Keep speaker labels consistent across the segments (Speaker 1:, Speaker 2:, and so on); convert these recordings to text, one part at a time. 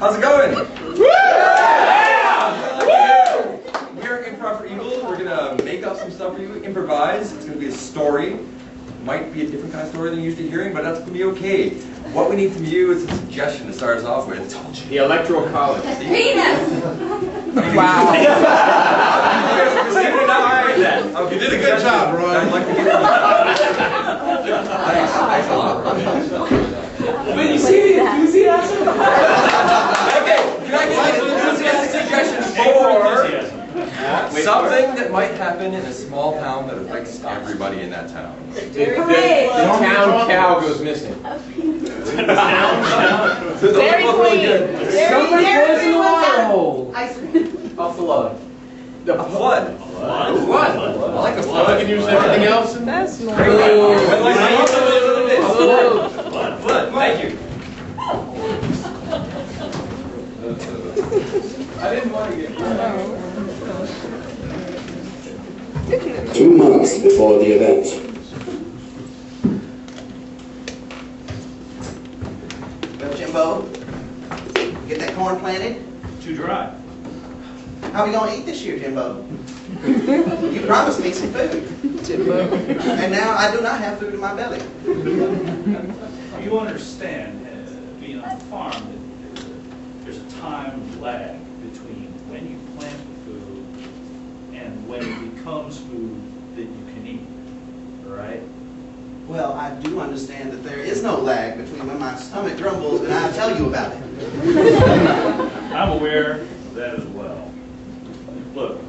Speaker 1: How's it going? Yeah! We're at Improv For Evil. We're gonna make up some stuff for you, improvise. It's gonna be a story. Might be a different kind of story than you're used to hearing, but that's gonna be okay. What we need from you is a suggestion to start us off with.
Speaker 2: The Electoral College.
Speaker 3: Penis!
Speaker 4: Wow.
Speaker 1: You did a good job, Ron. I'd like to get Thanks a lot, Ron.
Speaker 4: But you see the enthusiasm?
Speaker 1: Okay, can I get an enthusiastic suggestion for something that might happen in a small town that affects everybody in that town?
Speaker 2: The town cow goes missing.
Speaker 3: Very clean.
Speaker 4: Somebody goes in the water hole.
Speaker 2: A flood.
Speaker 1: A flood.
Speaker 2: A flood.
Speaker 1: I like a flood.
Speaker 2: I can use everything else.
Speaker 4: That's
Speaker 1: Flood. Thank you.
Speaker 2: I didn't want to get
Speaker 5: 2 months before the event.
Speaker 6: Well, Jimbo, get that corn planted?
Speaker 7: Too dry.
Speaker 6: How are we going to eat this year, Jimbo? You promised me some food. And now I do not have food in my belly.
Speaker 7: You understand, being on the farm, that there's a time lag between when you plant the food and when it becomes food that you can eat, all right?
Speaker 6: Well, I do understand that there is no lag between when my stomach grumbles and I tell you about it.
Speaker 7: I'm aware of that as well. Look,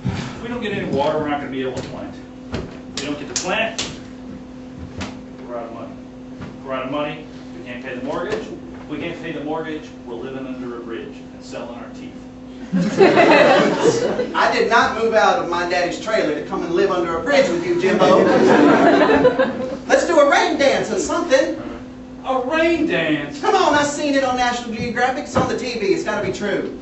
Speaker 7: if we don't get any water, we're not going to be able to plant. If we don't get to plant, we're out of money. If we're out of money, we can't pay the mortgage. If we can't pay the mortgage, we're living under a bridge and selling our teeth.
Speaker 6: I did not move out of my daddy's trailer to come and live under a bridge with you, Jimbo. Let's do a rain dance or something.
Speaker 7: A rain dance?
Speaker 6: Come on, I've seen it on National Geographic. It's on the TV. It's got to be true.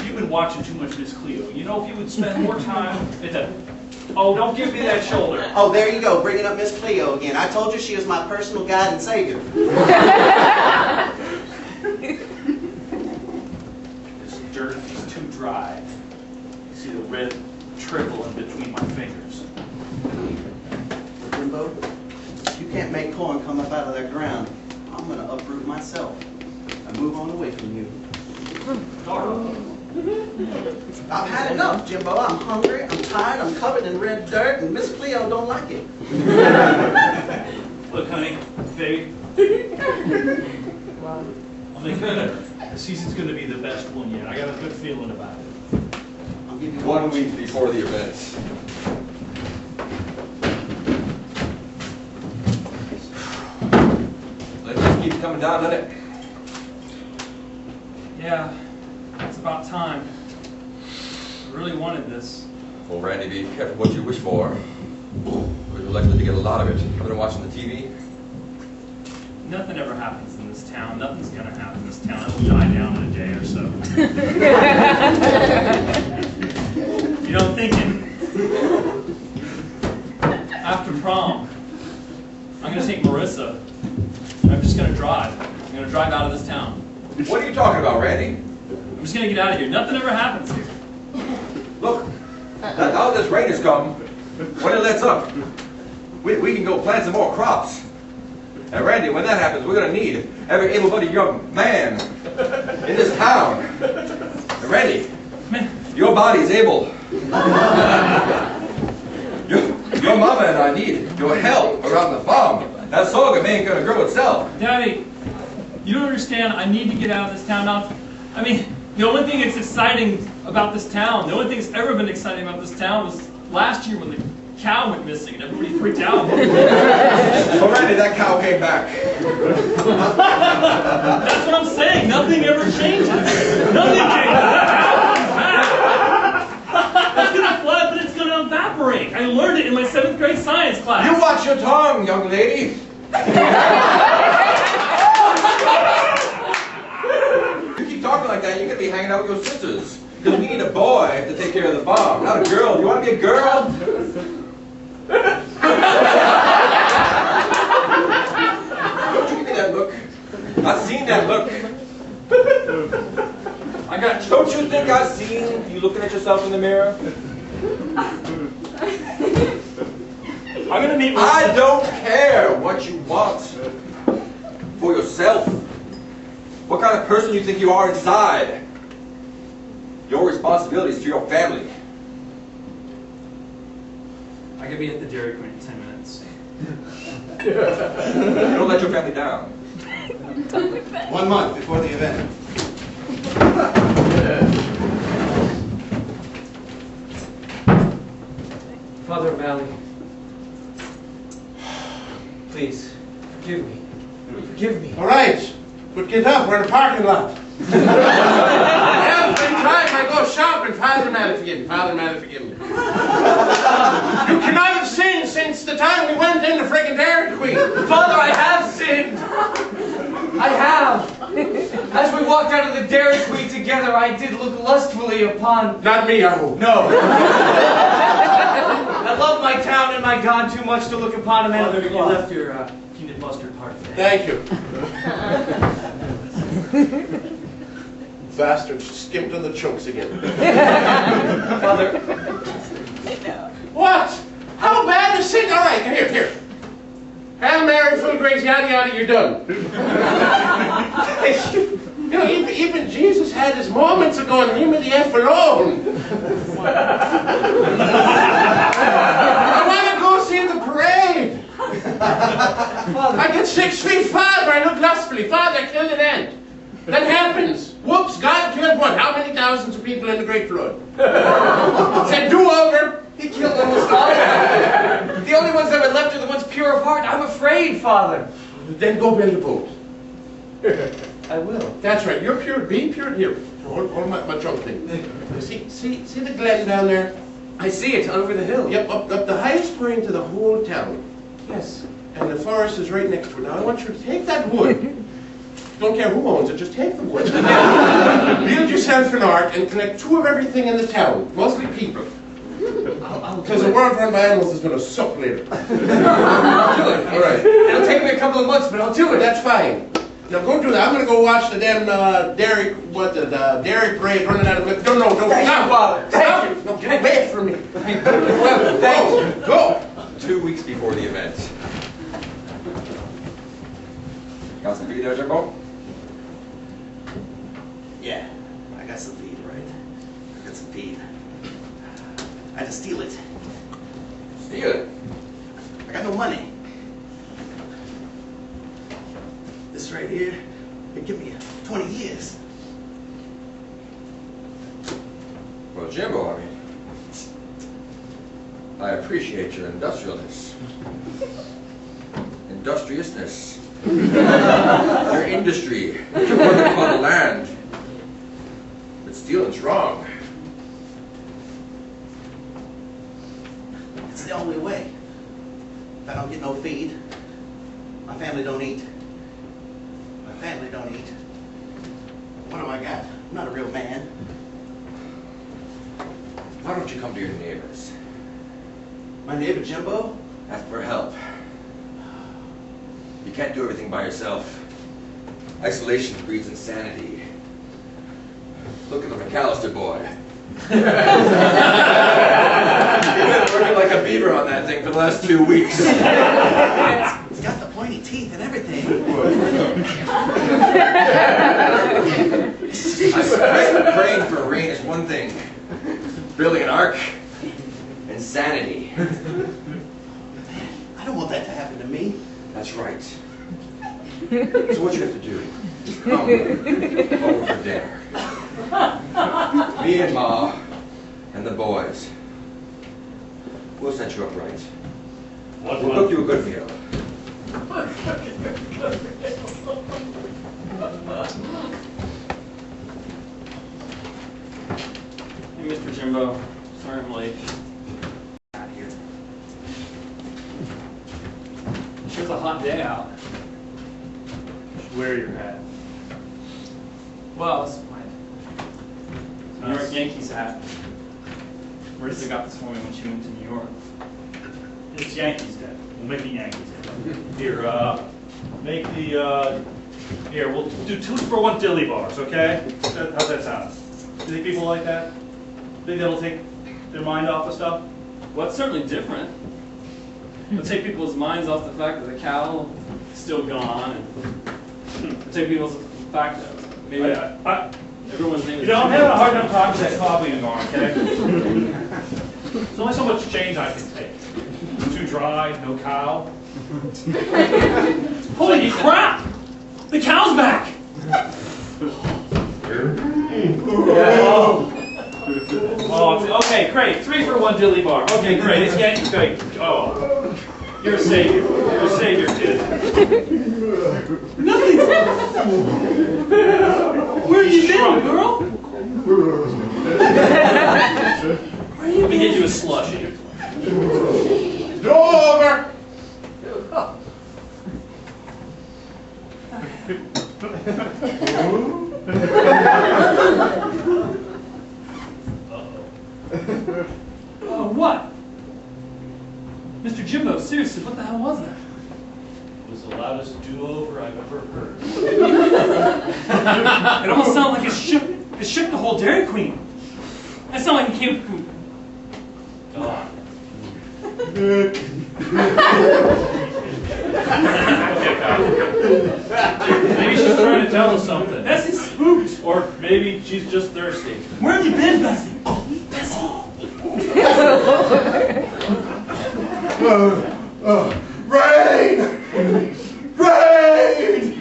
Speaker 7: You've been watching too much Miss Cleo. You know, if you would spend more time at the... Oh, don't give me that shoulder.
Speaker 6: Oh, there you go, bringing up Miss Cleo again. I told you she was my personal guide and savior.
Speaker 7: This dirt is too dry. You see the red trickle in between my fingers.
Speaker 6: Jimbo, if you can't make corn come up out of that ground, I'm going to uproot myself and move on away from you. I've had enough, Jimbo. I'm hungry, I'm tired, I'm covered in red dirt, and Miss Cleo don't like it.
Speaker 7: Look, honey, baby. I'll make it better. The season's going to be the best one yet. I got a good feeling about it.
Speaker 6: I'll give you
Speaker 1: 1 week before the event. It just keeps coming down, doesn't it?
Speaker 4: Yeah, it's about time. I really wanted this.
Speaker 1: Well, Randy, be careful what you wish for. You're likely to get a lot of it. You've been watching the TV?
Speaker 4: Nothing ever happens in this town. Nothing's gonna happen in this town. It'll die down in a day or so. You know, I'm thinking, after prom, I'm gonna take Marissa. I'm just gonna drive. I'm gonna drive out of this town.
Speaker 1: What are you talking about, Randy?
Speaker 4: I'm just gonna get out of here. Nothing ever happens here.
Speaker 1: Look, now this rain has come. When it lets up, we can go plant some more crops. And Randy, when that happens, we're going to need every able-bodied young man in this town. And Randy, your body's able. Your mama and I need your help around the farm. That sorghum ain't going to grow itself.
Speaker 4: Daddy, you don't understand. I need to get out of this town now. I mean, the only thing that's exciting about this town, the only thing that's ever been exciting about this town was last year when the cow went missing and everybody freaked out.
Speaker 1: Well, Randy, that cow came back.
Speaker 4: That's what I'm saying. Nothing ever changes. Nothing changes. It's going to flood, but it's going to evaporate. I learned it in my 7th grade science class.
Speaker 1: You watch your tongue, young lady. You keep talking like that, you're going to be hanging out with your sisters. Because we need a boy to take care of the farm, not a girl. You want to be a girl? Yeah, look. Don't you think I've seen you looking at yourself in the mirror?
Speaker 4: I'm gonna meet with
Speaker 1: I don't care what you want for yourself. What kind of person you think you are inside. Your responsibility is to your family.
Speaker 4: I could be at the Dairy Queen in 10 minutes.
Speaker 1: Don't let your family down.
Speaker 6: 1 month before the event.
Speaker 2: Father O'Malley, please, forgive me. Forgive me.
Speaker 8: All right, but get up. We're in a parking lot. Every time I go shopping, Father O'Malley, forgive me. Father O'Malley, forgive me. You cannot have sinned since the time we went in the friggin' Dairy Queen.
Speaker 2: Father, I have sinned. I have. As we walked out of the Dairy Queen together, I did look lustfully upon...
Speaker 8: Not me, I hope.
Speaker 2: No. I love my town and my God too much to look upon a man.
Speaker 4: Father, you left your peanut mustard part today.
Speaker 8: Thank you. Bastard skimped on the chunks again.
Speaker 2: Father,
Speaker 8: What? How bad is sin? All right, here. Hail Mary, full of grace, yada yada, you're done. You know, even Jesus had his moments of going, leave me the F alone. I want to go see the parade. I get 6 feet, Father, I look lustfully. Father, I killed an ant. That happens. Whoops, God killed what? How many thousands of people in the Great Flood? Said, do over.
Speaker 2: he killed almost all of them. The only ones that were left are the ones pure of heart. I'm afraid, Father.
Speaker 8: Then go build a boat.
Speaker 2: I will.
Speaker 8: That's right. You're pure. Be pure. Here. Hold my trunk thing. See the glen down there?
Speaker 2: I see it over the hill.
Speaker 8: Yep, up the highest point to the whole town.
Speaker 2: Yes.
Speaker 8: And the forest is right next to it. Now I want you to take that wood. Don't care who owns it, just take the wood. Build yourself an ark and connect 2 of everything in the town, mostly people. Because the world run by animals is going to suck later.
Speaker 2: I'll do it.
Speaker 8: All right.
Speaker 2: It'll take me a couple of months, but I'll do it.
Speaker 8: That's fine. Now go do that. I'm going to go watch the damn dairy parade running out of... No,
Speaker 2: Thank you, Father. Thank you.
Speaker 8: No, get away from me.
Speaker 2: Thank you.
Speaker 8: Go.
Speaker 1: 2 weeks before the event. Got some feed there, Jimbo?
Speaker 6: Yeah, I got some feed, right? I got some feed. I had to steal it.
Speaker 1: Steal it.
Speaker 6: I got no money. This right here, it give me 20 years.
Speaker 1: Well, Jimbo, I appreciate your industriousness. Industriousness. Your industry. You're working upon the land. But stealing's wrong.
Speaker 6: It's the only way. If I don't get no feed, my family don't eat. My family don't eat. What do I got? I'm not a real man.
Speaker 1: Why don't you come to your neighbors?
Speaker 6: My neighbor Jimbo?
Speaker 1: Ask for help. You can't do everything by yourself. Isolation breeds insanity. Look at the McAllister boy. You've been working like a beaver on that thing for the last 2 weeks.
Speaker 6: It's got the pointy teeth and everything.
Speaker 1: Praying for rain is one thing. Building an ark, insanity.
Speaker 6: I don't want that to happen to me.
Speaker 1: That's right. So what you have to do is come over for dinner. Me and Ma and the boys. We'll set you up right. We'll cook you a good meal.
Speaker 4: Hey, Mr. Jimbo. Sorry I'm late.
Speaker 6: Out here.
Speaker 4: It's a hot day out.
Speaker 7: Wear your hat.
Speaker 4: Well, it's my New York Yankees hat. Marissa got this for me when she went to New York.
Speaker 7: It's Yankees Day. We'll make it Yankees Day. Here, make the Here, we'll do 2 for 1 dilly bars, okay? How's that sound? Do you think people like that? Think that'll take their mind off of stuff?
Speaker 4: Well, it's certainly different. It'll take people's minds off the fact that the cow is still gone, and it'll take people's fact that maybe everyone's name is.
Speaker 7: You know, I'm having a hard enough time with that coffee in bar, okay? There's only so much change I can take. Too dry, no cow.
Speaker 4: Holy crap! The cow's back!
Speaker 7: Oh, okay, great. 3 for 1 dilly bar. Okay, great. It's getting great. Oh, you're a savior. You're a savior, kid.
Speaker 4: Nothing! Where have you been, girl?
Speaker 7: Let me get you a slushie.
Speaker 8: Over!
Speaker 4: Oh, what? Mr. Jimbo, seriously, what the hell was that?
Speaker 7: It was the loudest do-over I've ever heard.
Speaker 4: It almost sounded like it shook the whole Dairy Queen. It sounded like it came from
Speaker 7: God. Maybe she's trying to tell us something.
Speaker 4: Bessie's spooked.
Speaker 7: Or maybe she's just thirsty.
Speaker 4: Where have you been, Bessie?
Speaker 8: Rain! Rain!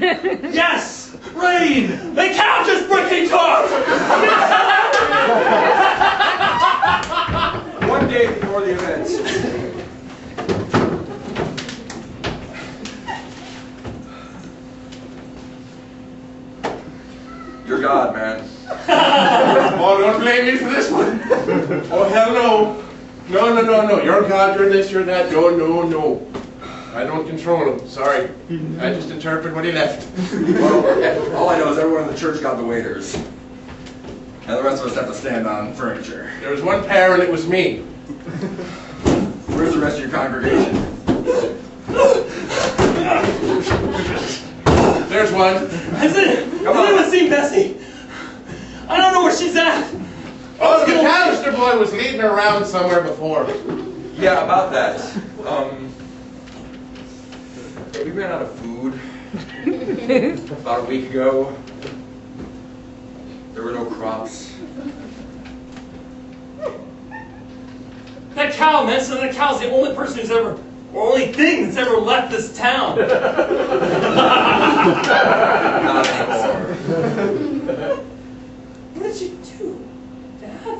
Speaker 4: Yes! Rain! The cow just freaking talked!
Speaker 1: 1 day before the event. You're God, man.
Speaker 8: Oh, don't blame me for this one. Oh, hell no. No. You're God, you're this, you're that. No. I don't control him. Sorry. I just interpret what he left.
Speaker 1: Well, all I know is everyone in the church got the waiters. And the rest of us have to stand on furniture.
Speaker 8: There was one pair and it was me.
Speaker 1: Where's the rest of your congregation?
Speaker 8: There's one.
Speaker 4: Has anyone seen Bessie? I don't know where she's at.
Speaker 8: Oh, the McAllister boy was leading her around somewhere before.
Speaker 1: Yeah, about that. We ran out of food about a week ago. There were no crops.
Speaker 4: That cow, man, so that cow's the only person who's ever, or only thing that's ever left this town.
Speaker 1: Not anymore.
Speaker 4: What did she do, Dad?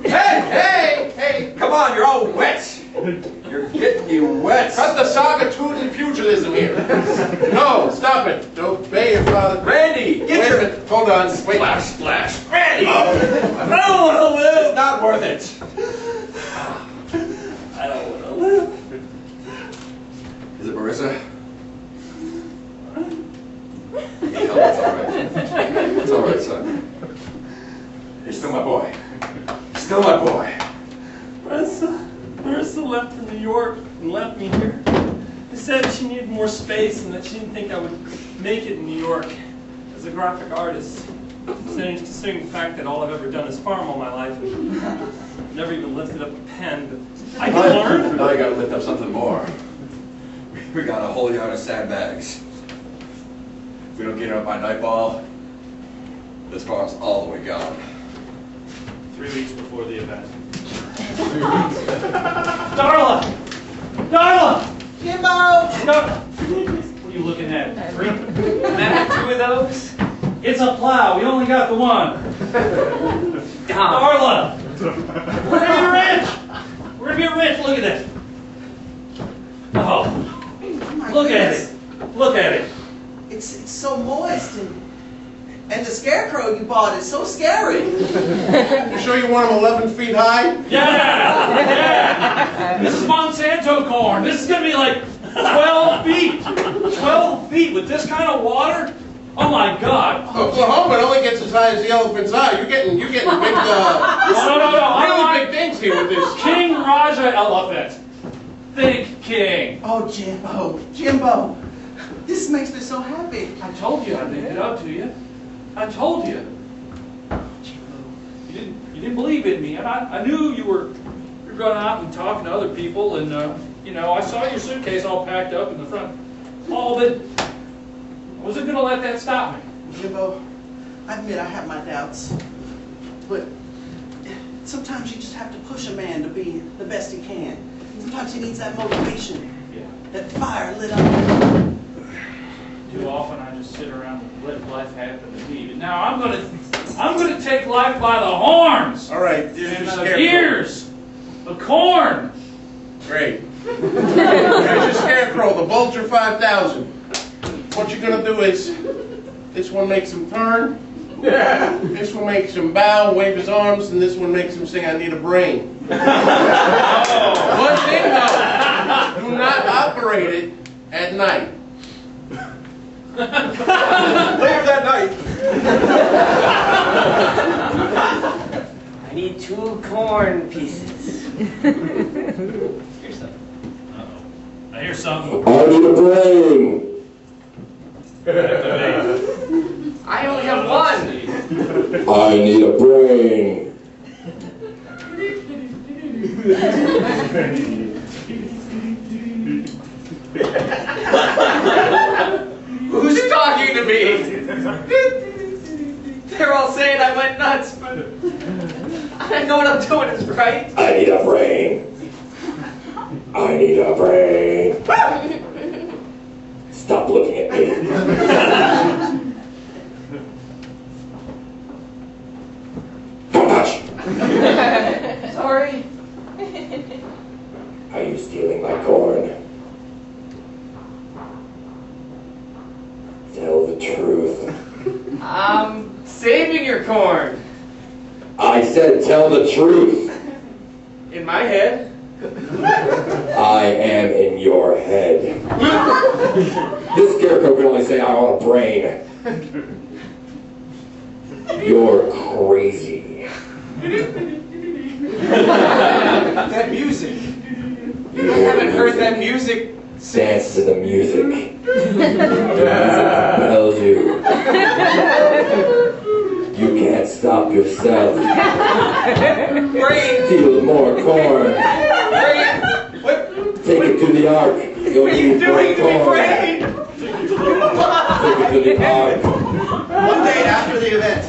Speaker 1: Hey! Come on, you're all wet. You're getting me wet.
Speaker 8: Cut the saga tootin' pugilism here. No, stop it. Obey your father.
Speaker 1: Randy,
Speaker 8: Wait a minute. Hold on. Wait.
Speaker 1: Splash. Randy!
Speaker 4: I don't want to live.
Speaker 1: It's not worth it.
Speaker 4: I don't want to live.
Speaker 1: Is it Marissa? No, it's all right. It's all right, son. You're still my boy. Still my boy.
Speaker 4: Marissa left for New York and left me here. They said she needed more space and that she didn't think I would make it in New York as a graphic artist. Considering the fact that all I've ever done is farm all my life and never even lifted up a pen, but I can learn.
Speaker 1: Now you gotta lift up something more. We got a whole yard of sandbags. If we don't get it up by nightfall, this farm's all the way gone.
Speaker 7: 3 weeks before the event.
Speaker 4: Darla! Darla!
Speaker 3: Jimbo!
Speaker 7: What are you looking at? 3?
Speaker 2: Can I have 2 of those?
Speaker 7: It's a plow. We only got the one. Darla! We're gonna be rich! We're gonna be rich. Look at this. Oh, look at it. Look at it.
Speaker 3: It's so moist and the scarecrow you bought is so scary.
Speaker 8: You sure you want them 11 feet high?
Speaker 7: Yeah! This is Monsanto corn. This is gonna be like 12 feet. 12 feet with this kind of water? Oh my God!
Speaker 8: Oklahoma only gets as high as the elephant's eye. You're getting big,
Speaker 7: No. I
Speaker 8: really
Speaker 7: want
Speaker 8: big things here with this.
Speaker 7: King Raja elephant. Think
Speaker 2: king.
Speaker 3: Oh, Jimbo, this makes me so happy.
Speaker 2: I told you I'd make it up to you. I told you. You didn't believe in me, and I knew you were going out and talking to other people, and I saw your suitcase all packed up in the front hall, but I wasn't going to let that stop me.
Speaker 3: Jimbo, I admit I have my doubts, but sometimes you just have to push a man to be the best he can. Sometimes he needs that motivation, that fire lit up.
Speaker 2: Too often I just sit around and let life happen to me. But now I'm gonna take life by the horns.
Speaker 8: All right, there's your
Speaker 2: And the
Speaker 8: scarecrow.
Speaker 2: ears, the corn.
Speaker 8: Great. There's your scarecrow, the Vulture 5000. What you're gonna do is, this one makes him turn, this one makes him bow, wave his arms, and this one makes him sing, "I need a brain." One thing though, do not operate it at night.
Speaker 1: Later that night.
Speaker 9: I need 2 corn pieces.
Speaker 2: Here's something. Uh-oh. I hear something.
Speaker 5: I need a brain.
Speaker 9: I only have 1.
Speaker 5: I need a brain.
Speaker 9: Who's talking to me? They're all saying I went nuts, but I know what I'm doing is right.
Speaker 5: I need a brain. I need a brain. Stop looking at me. Don't touch.
Speaker 9: Sorry.
Speaker 5: Are you stealing my corn? Tell the truth.
Speaker 9: I'm saving your corn.
Speaker 5: I said tell the truth.
Speaker 9: In my head.
Speaker 5: I am in your head. This scarecrow can only say I want a brain. You're crazy.
Speaker 9: That music. I haven't heard that music
Speaker 5: Dance to the music. The music compels you. You can't stop yourself.
Speaker 9: Brain.
Speaker 5: Steal more corn.
Speaker 9: Brain. What
Speaker 5: Take it to the ark. You'll
Speaker 9: are you
Speaker 5: need more
Speaker 9: doing to me,
Speaker 5: corn.
Speaker 9: Brain?
Speaker 5: Take it to the ark.
Speaker 3: One day after the event.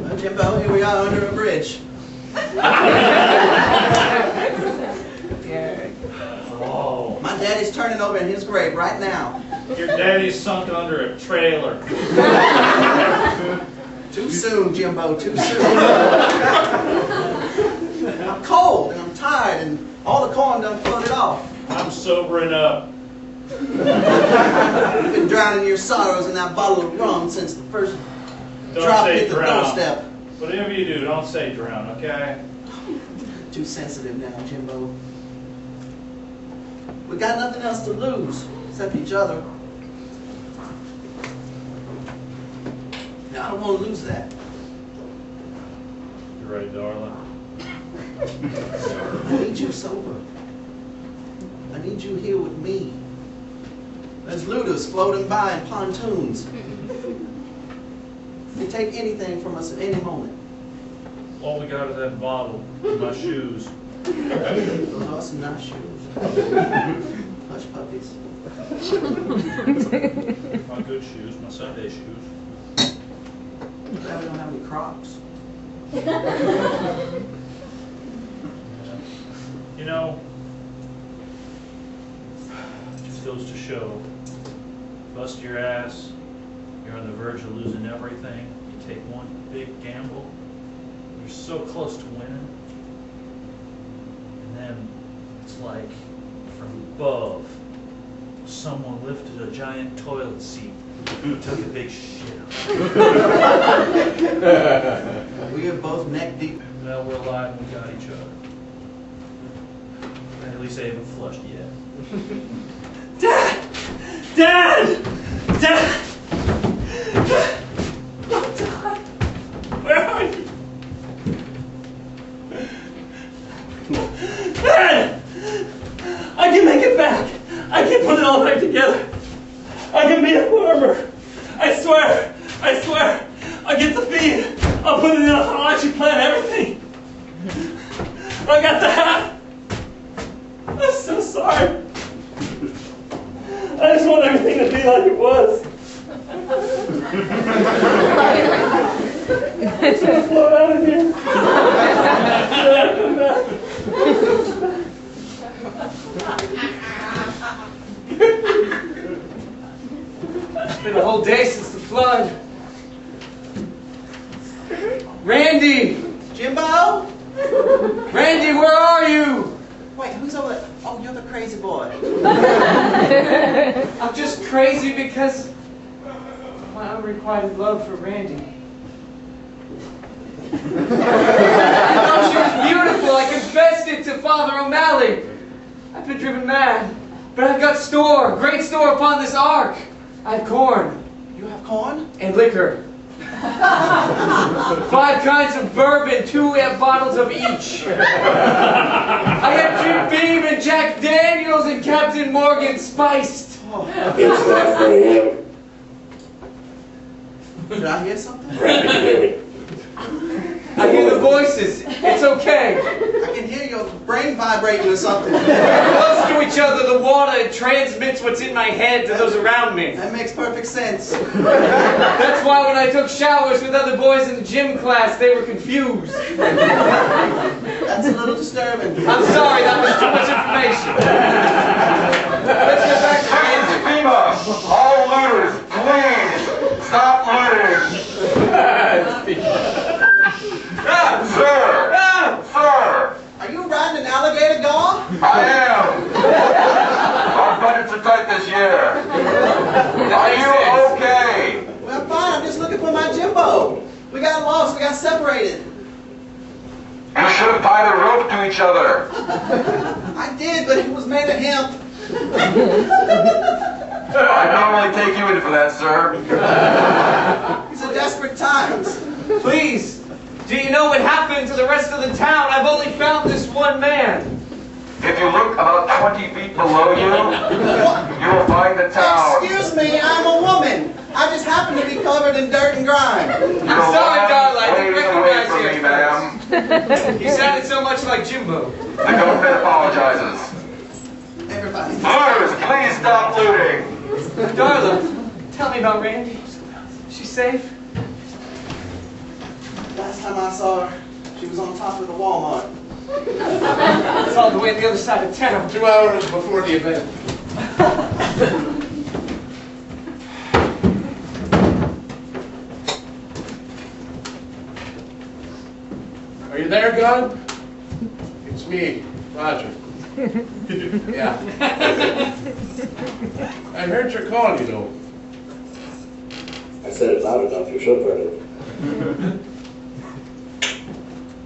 Speaker 3: Well, Jimbo, here we are under a bridge.
Speaker 7: Oh,
Speaker 3: My daddy's turning over in his grave right now.
Speaker 7: your daddy's sunk under a trailer.
Speaker 3: Too soon, Jimbo, too soon. I'm cold and I'm tired and all the corn done floated off.
Speaker 7: I'm sobering up.
Speaker 3: You've been drowning your sorrows in that bottle of rum since the first
Speaker 7: Don't
Speaker 3: drop
Speaker 7: say
Speaker 3: hit the
Speaker 7: drown.
Speaker 3: doorstep.
Speaker 7: Whatever you do, don't say drown, okay?
Speaker 3: Too sensitive now, Jimbo. We got nothing else to lose except each other. Now, I don't want to lose that.
Speaker 7: You're right, darling.
Speaker 3: I need you sober. I need you here with me. There's looters floating by in pontoons. They take anything from us at any moment.
Speaker 7: All we got is that bottle and my shoes.
Speaker 3: Those are some nice shoes. Hush puppies.
Speaker 7: My good shoes, my Sunday shoes.
Speaker 3: Glad we don't have any Crocs.
Speaker 7: You know, it just goes to show, bust your ass, you're on the verge of losing everything, you take one big gamble, you're so close to winning, and then it's like from above, someone lifted a giant toilet seat and took a big shit.
Speaker 3: We are both neck deep.
Speaker 7: Well, we're alive and we got each other. And at least they haven't flushed yet.
Speaker 9: Dad! Dad! Dad! Where are you? Dad!
Speaker 4: get the fee. I'll put it in. I'll let you plan everything. I got the hat. I'm so sorry. I just want everything to be like it was. I'm just gonna float out of here. Come back.
Speaker 9: It's been a whole day since the flood. Randy!
Speaker 3: Jimbo?
Speaker 9: Randy, where are you?
Speaker 3: Wait, who's over there? Oh, you're the crazy boy.
Speaker 9: I'm just crazy because of my unrequited love for Randy. I thought she was beautiful. I confessed it to Father O'Malley. I've been driven mad, but I've got great store upon this ark. I have corn.
Speaker 3: You have corn?
Speaker 9: And liquor. 5 kinds of bourbon, 2 bottles of each. I have Jim Beam and Jack Daniels and Captain Morgan spiced.
Speaker 3: Oh.
Speaker 5: It's not for him.
Speaker 3: Did I hear something?
Speaker 9: I hear the voices. It's okay.
Speaker 3: I can hear your brain vibrating or something.
Speaker 9: We're close to each other. The water transmits what's in my head to those around me.
Speaker 3: That makes perfect sense.
Speaker 9: That's why when I took showers with other boys in the gym class, they were confused.
Speaker 3: That's a little disturbing.
Speaker 9: I'm sorry, that was too much information. Let's get back to Randy.
Speaker 1: FEMA, all looters, please stop looting. Sir! Sir!
Speaker 3: Are you riding an alligator dog?
Speaker 1: I am! Our budgets are tight this year. Are you okay?
Speaker 3: Well, fine. I'm just looking for my Jimbo. We got lost. We got separated.
Speaker 1: You should have tied a rope to each other.
Speaker 3: I did, but it was made of hemp.
Speaker 1: I'd normally take you in for that, sir.
Speaker 3: These are desperate times.
Speaker 9: Please, do you know what happened to the rest of the town? I've only found this one man.
Speaker 1: If you look about 20 feet below you, you will find the town.
Speaker 3: Excuse me, I'm a woman. I just happen to be covered in dirt and grime.
Speaker 9: I'm sorry, darling, I didn't recognize
Speaker 1: from
Speaker 9: you
Speaker 1: me,
Speaker 9: at
Speaker 1: ma'am.
Speaker 9: first. You sounded so much like Jimbo.
Speaker 1: The government apologizes.
Speaker 3: Everybody.
Speaker 1: Looters, please stop looting.
Speaker 9: Darling, tell me about Randy. She's safe?
Speaker 3: Last time I saw her, she was on top of the Walmart.
Speaker 9: It's all the way on the other side of town.
Speaker 8: 2 hours before the event. Are you there, God? It's me, Roger. Yeah. I heard your call, you know.
Speaker 5: I said it loud enough, you should have heard it.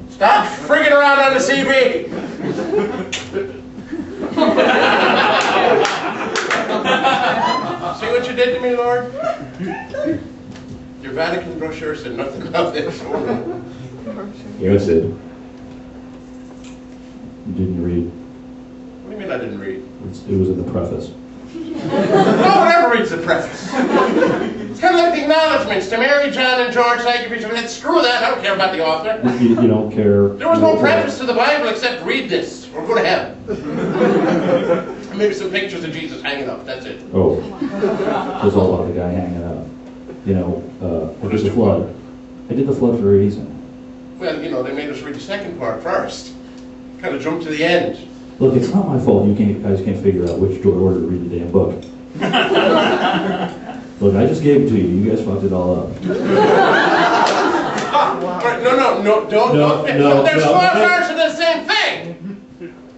Speaker 8: Stop frigging around on the CB! See what you did to me, Lord? Your Vatican brochure said nothing about this.
Speaker 10: Yes, it. You didn't read.
Speaker 8: What do you mean I didn't read?
Speaker 10: It was in the preface.
Speaker 8: No one ever reads the preface. It's kind of like the acknowledgments to Mary, John, and George. Thank you, Bishop. Screw that. I don't care about the author.
Speaker 10: You don't care.
Speaker 8: There was no preface to the Bible except read this or go to heaven. And maybe some pictures of Jesus hanging up. That's it.
Speaker 10: Oh, it's all about the guy hanging out. You know, I did the flood. I did the flood for a reason.
Speaker 8: Well, you know, they made us read the second part first. Kind of jumped to the end.
Speaker 10: Look, it's not my fault you guys can't figure out which order to read the damn book. Look, I just gave it to you. You guys fucked it all up.
Speaker 8: No, don't. There's 4 versions of the same thing.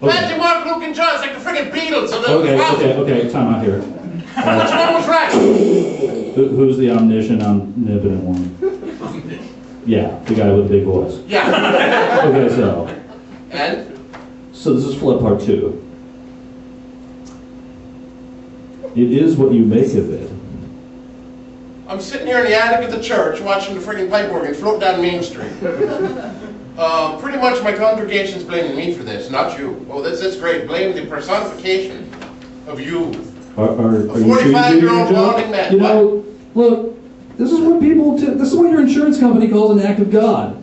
Speaker 8: Matthew, Mark, Luke, and John. It's like the friggin' Beatles.
Speaker 10: Okay, time out here.
Speaker 8: Which one was right?
Speaker 10: Who's the omnipotent one? Yeah, the guy with the big voice.
Speaker 8: Yeah.
Speaker 10: Okay, so.
Speaker 8: And?
Speaker 10: So this is flood part 2. It is what you make of it.
Speaker 8: I'm sitting here in the attic of the church watching the friggin' pipe organ float down Main Street. Pretty much my congregation's blaming me for this, not you. Oh, that's great. Blame the personification of you.
Speaker 10: Are
Speaker 8: A
Speaker 10: you sure you did your
Speaker 8: 45-year-old
Speaker 10: job?
Speaker 8: blonding man.
Speaker 10: You know, look, This is what this is what your insurance company calls an act of God.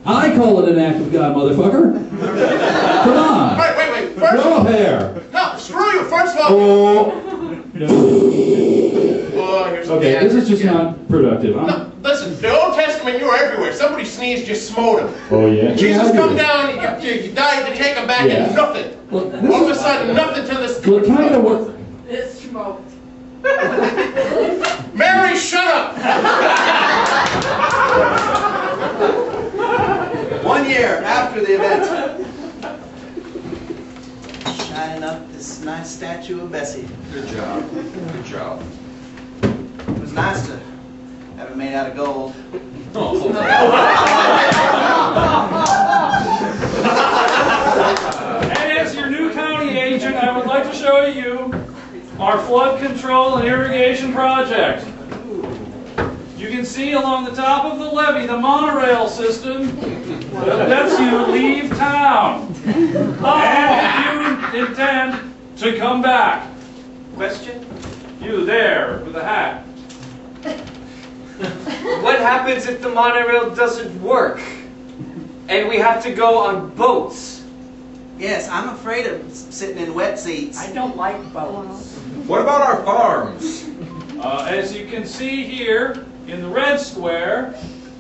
Speaker 10: I call it an act of God, motherfucker. Come on.
Speaker 8: Wait. First,
Speaker 10: Grow a pair.
Speaker 8: no, screw you. First of all. Oh, here's some
Speaker 10: Okay, this is just
Speaker 8: again.
Speaker 10: not productive.
Speaker 8: No, listen, the Old Testament, you were everywhere. Somebody sneezed, you smote him.
Speaker 10: Oh, yeah?
Speaker 8: Jesus
Speaker 10: Yeah, I
Speaker 8: come
Speaker 10: do.
Speaker 8: down, you died to take him back,
Speaker 10: Yeah.
Speaker 8: and nothing.
Speaker 10: Well, this
Speaker 8: All of a
Speaker 10: is-
Speaker 8: sudden, nothing till this.
Speaker 10: Well, can I get a word?
Speaker 9: It's smoked.
Speaker 8: Mary, shut up!
Speaker 6: 1 year after the event. Shining up this nice statue of Bessie.
Speaker 1: Good job. Good job.
Speaker 6: It was nice to have it made out of gold.
Speaker 2: And as your new county agent, I would like to show you our flood control and irrigation project. You can see along the top of the levee the monorail system that lets you leave town. And if you intend to come back.
Speaker 9: Question?
Speaker 2: You there with the hat.
Speaker 9: What happens if the monorail doesn't work? And we have to go on boats?
Speaker 6: Yes, I'm afraid of sitting in wet seats.
Speaker 9: I don't like boats.
Speaker 1: What about our farms?
Speaker 2: As you can see here in the red square,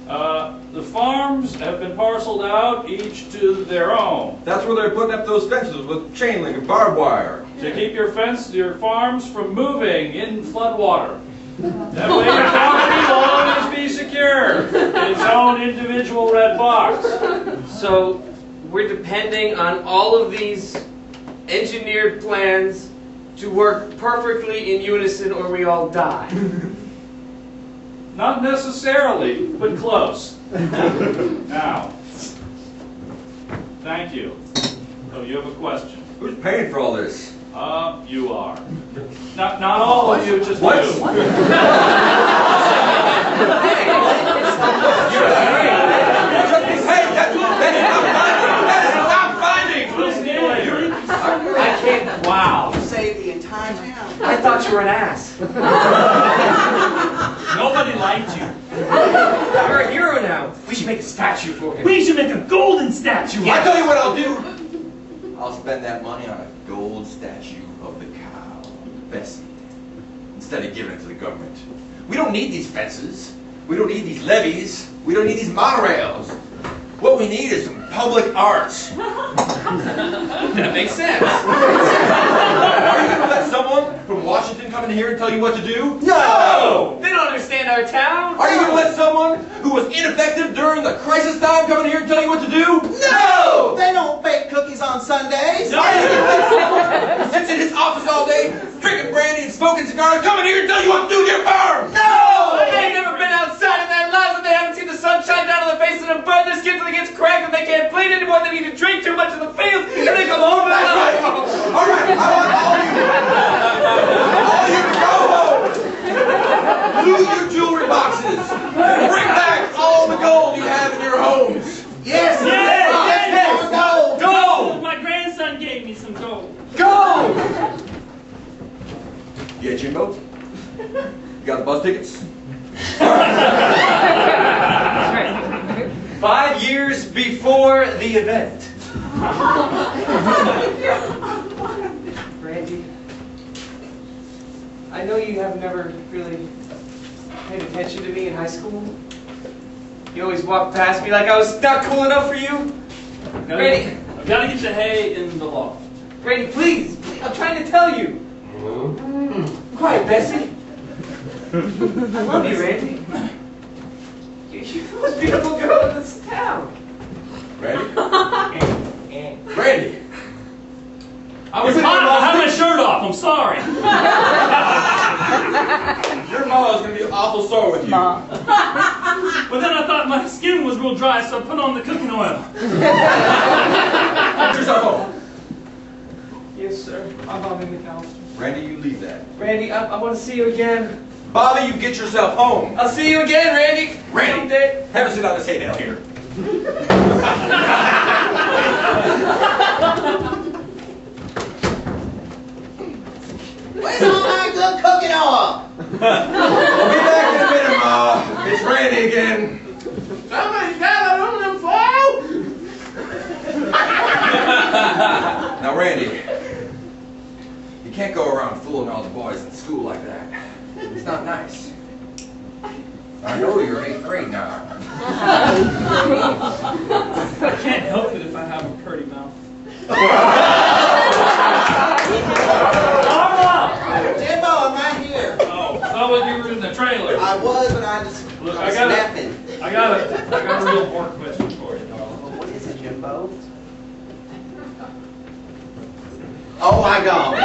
Speaker 2: the farms have been parceled out, each to their own.
Speaker 1: That's where they're putting up those fences with chain link and barbed wire.
Speaker 2: To keep your farms from moving in flood water. That way your property will always be secure in its own individual red box.
Speaker 9: So we're depending on all of these engineered plans to work perfectly in unison or we all die.
Speaker 2: Not necessarily, but close. Now, thank you. So you have a question?
Speaker 1: Who's paying for all this?
Speaker 2: You are. Not all of you, just
Speaker 1: What?
Speaker 2: you.
Speaker 1: Hey, stop finding!
Speaker 9: I can't. Wow.
Speaker 6: You saved the entire town.
Speaker 9: I thought you were an ass.
Speaker 4: Nobody liked you.
Speaker 9: You're a hero now. We should make a statue for him.
Speaker 4: We should make a golden statue.
Speaker 1: I tell you what I'll do. I'll spend that money on a gold statue of the cow, Bessie, instead of giving it to the government. We don't need these fences. We don't need these levees. We don't need these monorails. What we need is some public arts.
Speaker 9: That makes sense.
Speaker 1: Are you going to let someone from Washington come in here and tell you what to do?
Speaker 9: No! They don't understand our town.
Speaker 1: Are you going to let someone who was ineffective during the crisis time come in here and tell you what to do? No!
Speaker 6: They don't bake cookies on Sundays.
Speaker 1: Are you going to let someone who sits in his office all day, drinking brandy and smoking cigars, come in here and tell you what to do with your farm?
Speaker 6: No!
Speaker 9: They've never been outside in their lives and they haven't seen the sun shine down on their face and them burn their skin till it gets cracked and they can't bleed anymore. They need to drink too much in the fields and they come home and
Speaker 1: That's right. All right, I want all of you to go home. Loot your jewelry boxes. Bring back all the gold you have in your homes.
Speaker 6: Yes!
Speaker 4: Yes!
Speaker 6: Go!
Speaker 4: Gold! My grandson gave me some gold.
Speaker 9: Go!
Speaker 1: Yeah, Jimbo? You got the bus tickets?
Speaker 9: 5 years before the event. Randy, I know you have never really paid attention to me in high school. You always walked past me like I was not cool enough for you. Randy,
Speaker 4: I've got to get the hay in the loft.
Speaker 9: Randy, please, I'm trying to tell you. Quiet, Bessie. I love you, Randy. You're the most beautiful girl in this town.
Speaker 1: Randy? Randy!
Speaker 4: I was hot. I had my shirt off. I'm sorry.
Speaker 1: Your mama's gonna be awful sore with you.
Speaker 4: But then I thought my skin was real dry, so I put on the cooking oil.
Speaker 1: Get yourself home.
Speaker 9: Yes, sir. I'm Bobby McAllister.
Speaker 1: Randy, you leave that.
Speaker 9: Randy, I want to see you again.
Speaker 1: Bobby, you get yourself home.
Speaker 9: I'll see you again, Randy.
Speaker 1: Randy.
Speaker 9: Someday.
Speaker 1: Have a sit on this hay down here.
Speaker 6: Where's all my good cooking oil?
Speaker 1: We'll be back in a minute, Mom. Randy again.
Speaker 8: Somebody's got aluminum foil.
Speaker 1: Now, Randy, you can't go around fooling all the boys in school like that. It's not nice. I know you're in 8th grade now.
Speaker 4: I can't help it if I have a pretty mouth.
Speaker 6: Jimbo, I'm right here.
Speaker 2: Oh, I thought you were in the trailer.
Speaker 6: I was, but I just
Speaker 2: Look,
Speaker 6: I was napping.
Speaker 2: I got a real important question for you, darling.
Speaker 6: Well, what is it, Jimbo? Oh my God!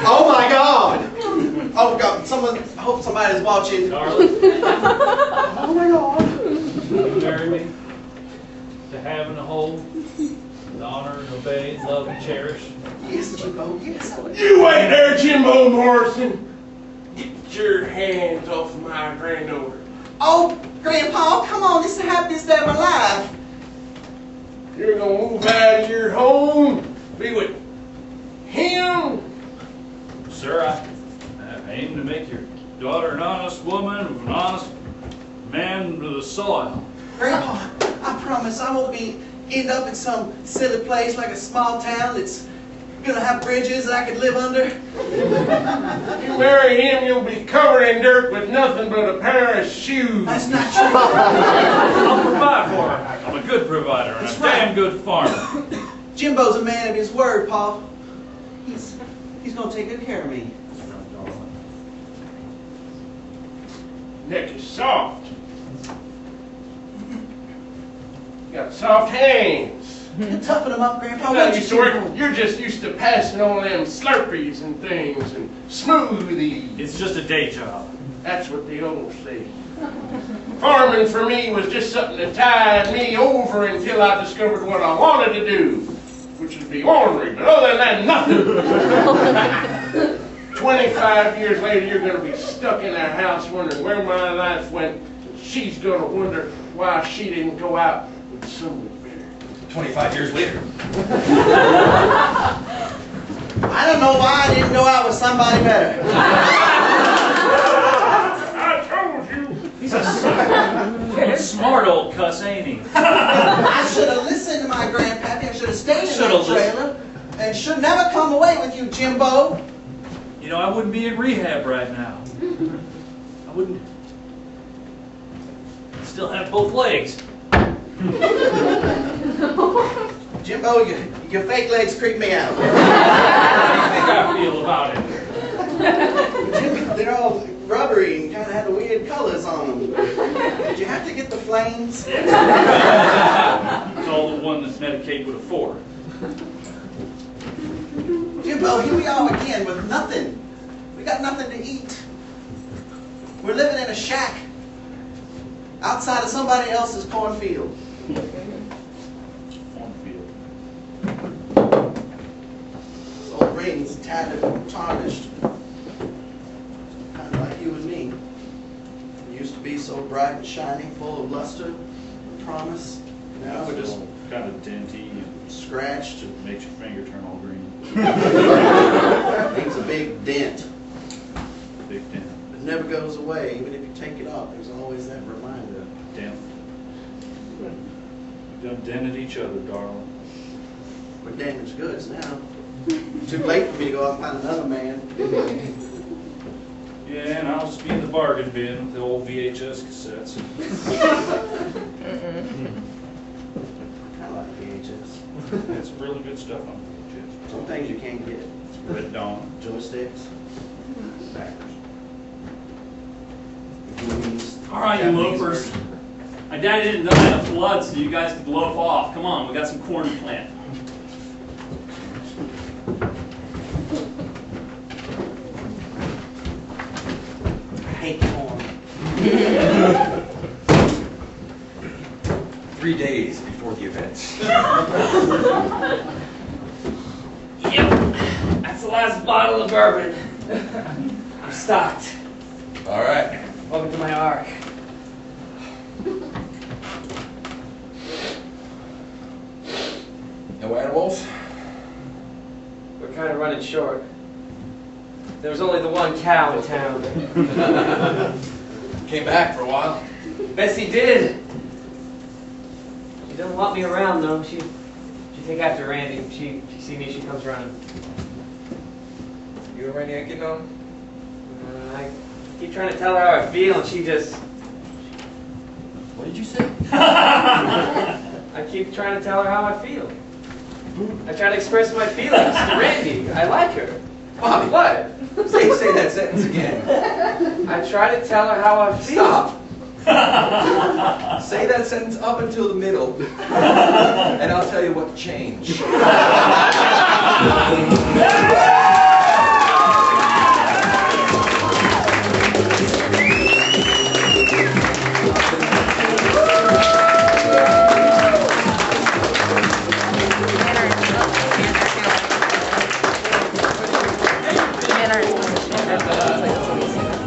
Speaker 6: Oh my God! Oh God! I hope somebody's watching.
Speaker 2: Darling,
Speaker 6: Oh my God!
Speaker 2: will you marry me? To have and to hold, to honor and obey, love and cherish.
Speaker 6: Yes, Jimbo. Yes.
Speaker 8: You wait there, Jimbo Morrison. Get your hands off my granddaughter.
Speaker 6: Oh, Grandpa, come on! This is the happiest day of my life.
Speaker 8: You're gonna move out of your home, be with him.
Speaker 2: Sir, I aim to make your daughter an honest woman with an honest man to the soil.
Speaker 6: Grandpa, I promise I won't end up in some silly place like a small town that's gonna have bridges that I could live under.
Speaker 8: You marry him, you'll be covered in dirt with nothing but a pair of shoes.
Speaker 6: That's not true.
Speaker 2: I'll provide for her. I'm a good provider and a
Speaker 6: That's right.
Speaker 2: damn good farmer.
Speaker 6: Jimbo's a man of his word, Pa. He's gonna take good care of me.
Speaker 8: Neck is soft. You got soft hands.
Speaker 6: Toughen him up, Grandpa.
Speaker 8: You're
Speaker 6: won't
Speaker 8: not
Speaker 6: you,
Speaker 8: used to work.
Speaker 6: Jimbo?
Speaker 8: You're just used to passing on them Slurpees and things and smoothies.
Speaker 2: It's just a day job.
Speaker 8: That's what the old say. Farming for me was just something that tied me over until I discovered what I wanted to do, which would be ornery. But other than that, nothing. 25 years later, you're going to be stuck in that house wondering where my life went. She's going to wonder why she didn't go out with someone better.
Speaker 1: 25 years later.
Speaker 6: I don't know why I didn't go out with somebody better.
Speaker 8: I told you.
Speaker 2: He's a smart old cuss, ain't he?
Speaker 6: I should have listened to my grandpappy. I should have stayed in that trailer and should never come away with you, Jimbo.
Speaker 2: You know, I wouldn't be in rehab right now. I wouldn't. Still have both legs.
Speaker 6: Jimbo, your fake legs creep me out.
Speaker 2: How do you think I feel about it?
Speaker 6: Jimmy, they're all rubbery and kind of had the weird colors on them. Did you have to get the flames?
Speaker 2: It's all the one that's medicated with a fork.
Speaker 6: Jimbo, here we are again with nothing. We got nothing to eat. We're living in a shack outside of somebody else's cornfield.
Speaker 2: Cornfield.
Speaker 6: This old ring's tattered and tarnished. Kind of like you and me. It used to be so bright and shiny, full of luster and promise. Now we're just
Speaker 2: kind of denty and
Speaker 6: scratched.
Speaker 2: it makes your finger turn all green.
Speaker 6: Leaves a big dent.
Speaker 2: Big dent.
Speaker 6: It never goes away. Even if you take it off, there's always that reminder.
Speaker 2: Dent. We've done dented each other, darling.
Speaker 6: We're damaged goods now. Too late for me to go out and find another man.
Speaker 2: Yeah, and I'll just be in the bargain bin with the old VHS cassettes.
Speaker 6: I like VHS.
Speaker 2: That's really good stuff on VHS.
Speaker 6: Some things you can't get.
Speaker 2: Red Dawn.
Speaker 6: Joysticks.
Speaker 2: Backers.
Speaker 6: Movies.
Speaker 4: All right, you
Speaker 6: Japanese
Speaker 4: loafers.
Speaker 6: version.
Speaker 4: My dad didn't die in a flood, so you guys could loaf off. Come on, we got some corn to plant.
Speaker 6: I hate corn.
Speaker 1: 3 days before the event.
Speaker 9: Yep, that's the last bottle of bourbon. I'm stocked.
Speaker 1: All right.
Speaker 9: Welcome to my ark.
Speaker 1: No animals?
Speaker 9: We're kind of running short. There was only the one cow in town.
Speaker 1: Came back for a while.
Speaker 9: Bessie did. She doesn't want me around though. She take after Randy. She see me, she comes running.
Speaker 1: You and Randy ain't getting on?
Speaker 9: I keep trying to tell her how I feel, and she just.
Speaker 1: What did you say?
Speaker 9: I keep trying to tell her how I feel. I try to express my feelings to Randy. I like her.
Speaker 1: Bobby,
Speaker 9: What?
Speaker 1: say that sentence again.
Speaker 9: I try to tell her how I feel.
Speaker 1: Stop. Say that sentence up until the middle, and I'll tell you what changed.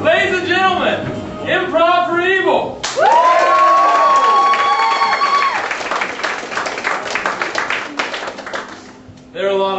Speaker 4: Ladies and gentlemen, Improv for Evil.